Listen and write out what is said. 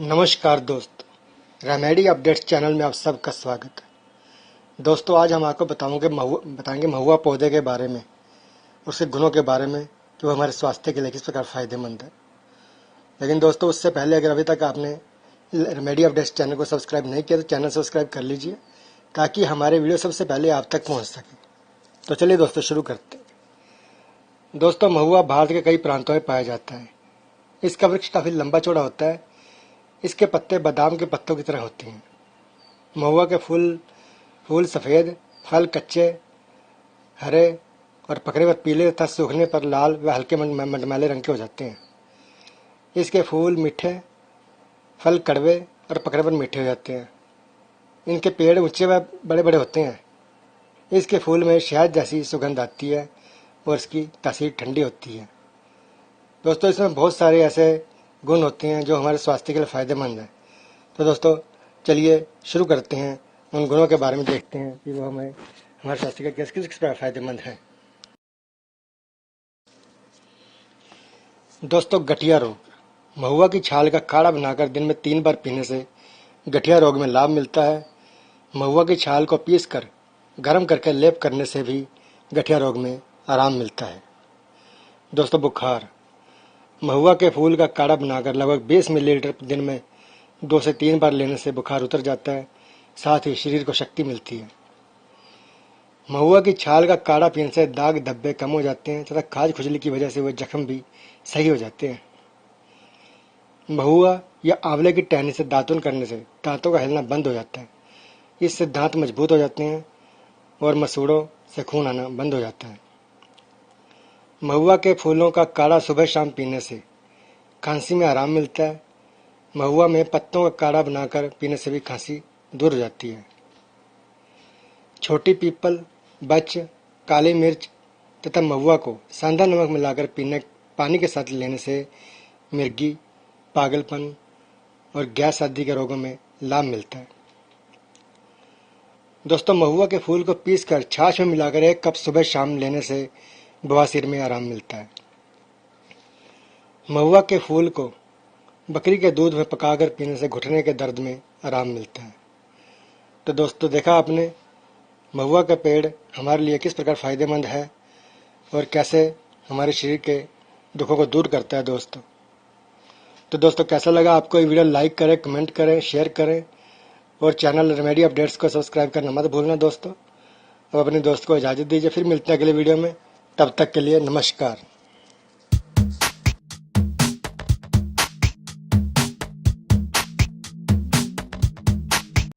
नमस्कार दोस्त, remedy updates channel में आप सबका स्वागत है। दोस्तों, आज हम आपको बताएंगे महुआ पौधे के बारे में, उसके गुणों के बारे में कि वो हमारे स्वास्थ्य के लिए किस प्रकार फ़ायदेमंद है। लेकिन दोस्तों, उससे पहले अगर अभी तक आपने रेमेडी अपडेट्स चैनल को सब्सक्राइब नहीं किया तो चैनल सब्सक्राइब कर लीजिए ताकि हमारे वीडियो सबसे पहले आप तक पहुँच सके। तो चलिए दोस्तों, शुरू करते हैं। दोस्तों, महुआ भारत के कई प्रांतों में पाया जाता है। इसका वृक्ष काफ़ी लंबा चौड़ा होता है। इसके पत्ते बादाम के पत्तों की तरह होते हैं। महुआ के फूल सफ़ेद, फल कच्चे हरे और पकने पर पीले तथा सूखने पर लाल व हल्के मटमैले रंग के हो जाते हैं। इसके फूल मीठे, फल कड़वे और पकने पर मीठे हो जाते हैं। इनके पेड़ ऊंचे व बड़े बड़े होते हैं। इसके फूल में शहद जैसी सुगंध आती है और इसकी तासीर ठंडी होती है। दोस्तों, इसमें बहुत सारे ऐसे गुण होते हैं जो हमारे स्वास्थ्य के लिए फ़ायदेमंद हैं। तो दोस्तों, चलिए शुरू करते हैं, उन गुणों के बारे में देखते हैं कि वो हमारे स्वास्थ्य के किस किस प्रकार फ़ायदेमंद हैं। दोस्तों, गठिया रोग। महुआ की छाल का काढ़ा बनाकर दिन में 3 बार पीने से गठिया रोग में लाभ मिलता है। महुआ की छाल को पीसकर गर्म करके लेप करने से भी गठिया रोग में आराम मिलता है। दोस्तों, बुखार। महुआ के फूल का काढ़ा बनाकर लगभग 20 मिलीलीटर दिन में 2 से 3 बार लेने से बुखार उतर जाता है, साथ ही शरीर को शक्ति मिलती है। महुआ की छाल का काढ़ा पीने से दाग धब्बे कम हो जाते हैं तथा खाज खुजली की वजह से वह जख्म भी सही हो जाते हैं। महुआ या आंवले की टहनी से दातुन करने से दांतों का हिलना बंद हो जाता है। इससे दांत मजबूत हो जाते हैं और मसूड़ों से खून आना बंद हो जाता है। महुआ के फूलों का काढ़ा सुबह शाम पीने से खांसी में आराम मिलता है। महुआ में पत्तों का काढ़ा बनाकर पीने से भी खांसी दूर हो जाती है। छोटी पीपल, बच, काली मिर्च तथा महुआ को सेंधा नमक मिलाकर पानी के साथ लेने से मिर्गी, पागलपन और गैस आदि के रोगों में लाभ मिलता है। दोस्तों, महुआ के फूल को पीसकर छाछ में मिलाकर 1 कप सुबह शाम लेने से बवासीर में आराम मिलता है। महुआ के फूल को बकरी के दूध में पकाकर पीने से घुटने के दर्द में आराम मिलता है। तो दोस्तों, देखा आपने महुआ का पेड़ हमारे लिए किस प्रकार फ़ायदेमंद है और कैसे हमारे शरीर के दुखों को दूर करता है। तो दोस्तों, कैसा लगा आपको ये वीडियो? लाइक करें, कमेंट करें, शेयर करें और चैनल रेमेडी अपडेट्स को सब्सक्राइब करना मत भूलना दोस्तों। अब अपने दोस्त को इजाज़त दीजिए, फिर मिलते हैं अगले वीडियो में। तब तक के लिए नमस्कार।